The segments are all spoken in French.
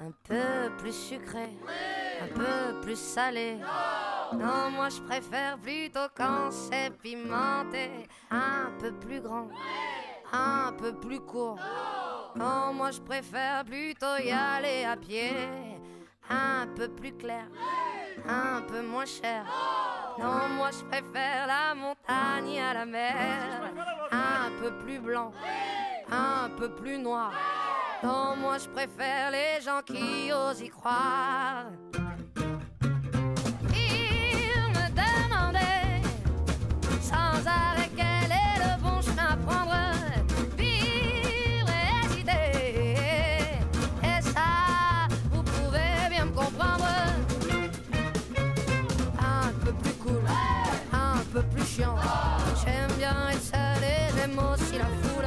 Un peu plus sucré, un peu plus salé. Non, moi je préfère plutôt quand c'est pimenté. Un peu plus grand, un peu plus court. Non, moi je préfère plutôt y aller à pied. Un peu plus clair, un peu moins cher. Non, moi je préfère la montagne à la mer. Un peu plus blanc, un peu plus noir. Non, moi je préfère les gens qui osent y croire. Ils me demandaient sans arrêt quel est le bon chemin à prendre. Vivre et hésiter, et ça, vous pouvez bien me comprendre. Un peu plus cool, un peu plus chiant. J'aime bien être seul et j'aime aussi la foule.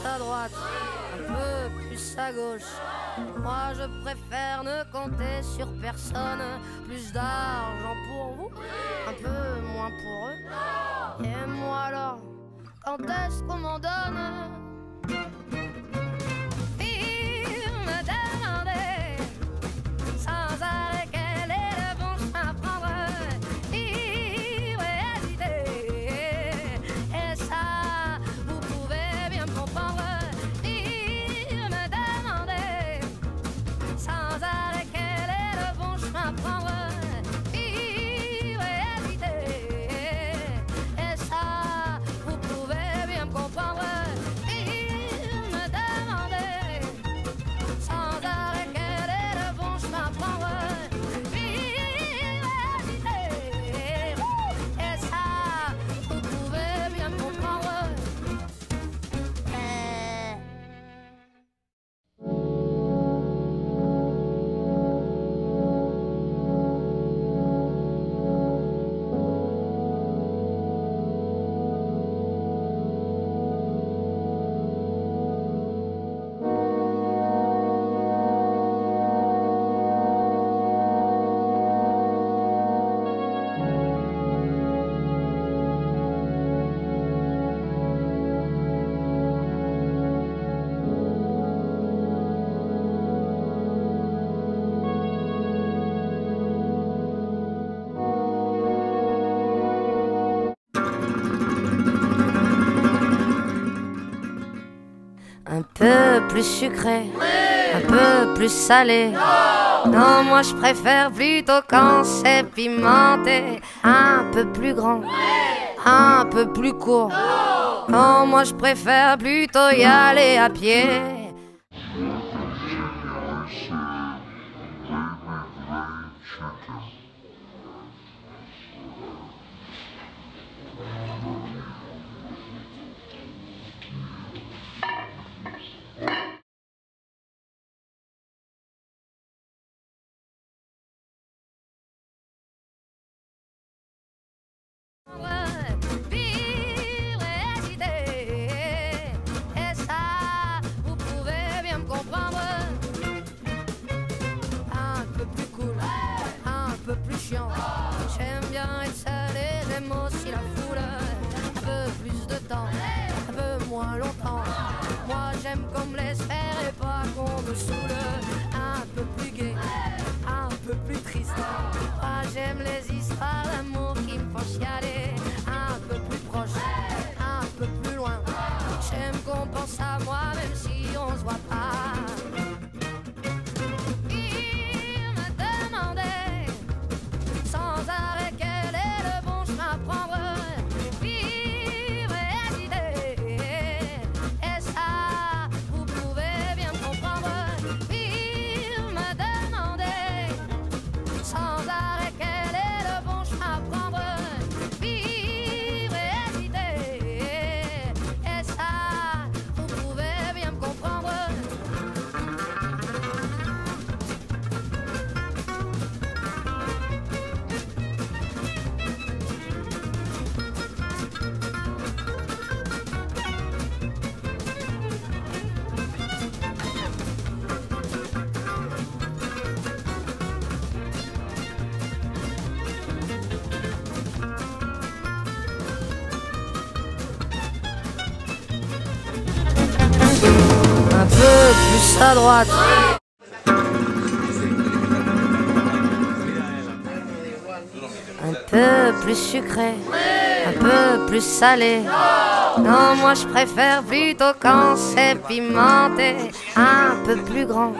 À droite, un peu plus à gauche. Moi je préfère ne compter sur personne. Plus d'argent pour vous, un peu moins pour eux. Et moi alors, quand est-ce qu'on m'en donne? Ils me demandaient sans arrêt quel est le bon chemin à prendre. Vivre et hésiter, et ça, vous pouvez bien me comprendre. Ils me demandaient sans arrêt quel est le bon chemin à prendre. Vivre et hésiter, et ça, vous pouvez bien me comprendre. Ils me demandaient sans arrêt quel est le bon chemin à prendre. Vivre et hésiter, et ça, vous pouvez bien me comprendre. Un peu plus sucré, un peu plus salé. Non, moi je préfère plutôt quand c'est pimenté. Un peu plus grand, un peu plus court. Non, moi je préfère plutôt y aller à pied. Vivre et hésiter, et ça, vous pouvez bien me comprendre. Un peu plus cool, un peu plus chiant. J'aime bien être seul et j'aime aussi la foule. Un peu plus de temps, un peu qu'on me saoule, un peu plus gai, un peu plus triste. Moi j'aime les histoires d'amour qui me font chialer, un peu plus proche, un peu plus loin. J'aime qu'on pense à moi même si on se voit pas. Il me demandait sans arrêt quel est le bon chemin à prendre. Vivre et hésiter, et ça vous pouvez bien me comprendre. Il me demandait sans arrêt quel est le bon chemin à prendre. Vivre et hésiter, et ça vous pouvez bien me comprendre. Un peu plus à droite. Un peu plus sucré, un peu plus salé. Non, moi je préfère plutôt quand c'est pimenté. Un peu plus grand,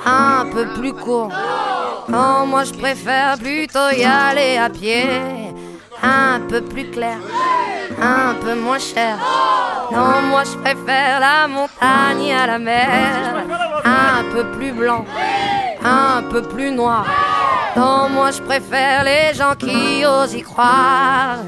un peu plus court. Non, moi je préfère plutôt y aller à pied. Un peu plus clair, un peu moins cher. Non, moi je préfère la montagne à la mer. Un peu plus blanc, un peu plus noir. Non, moi je préfère les gens qui osent y croire.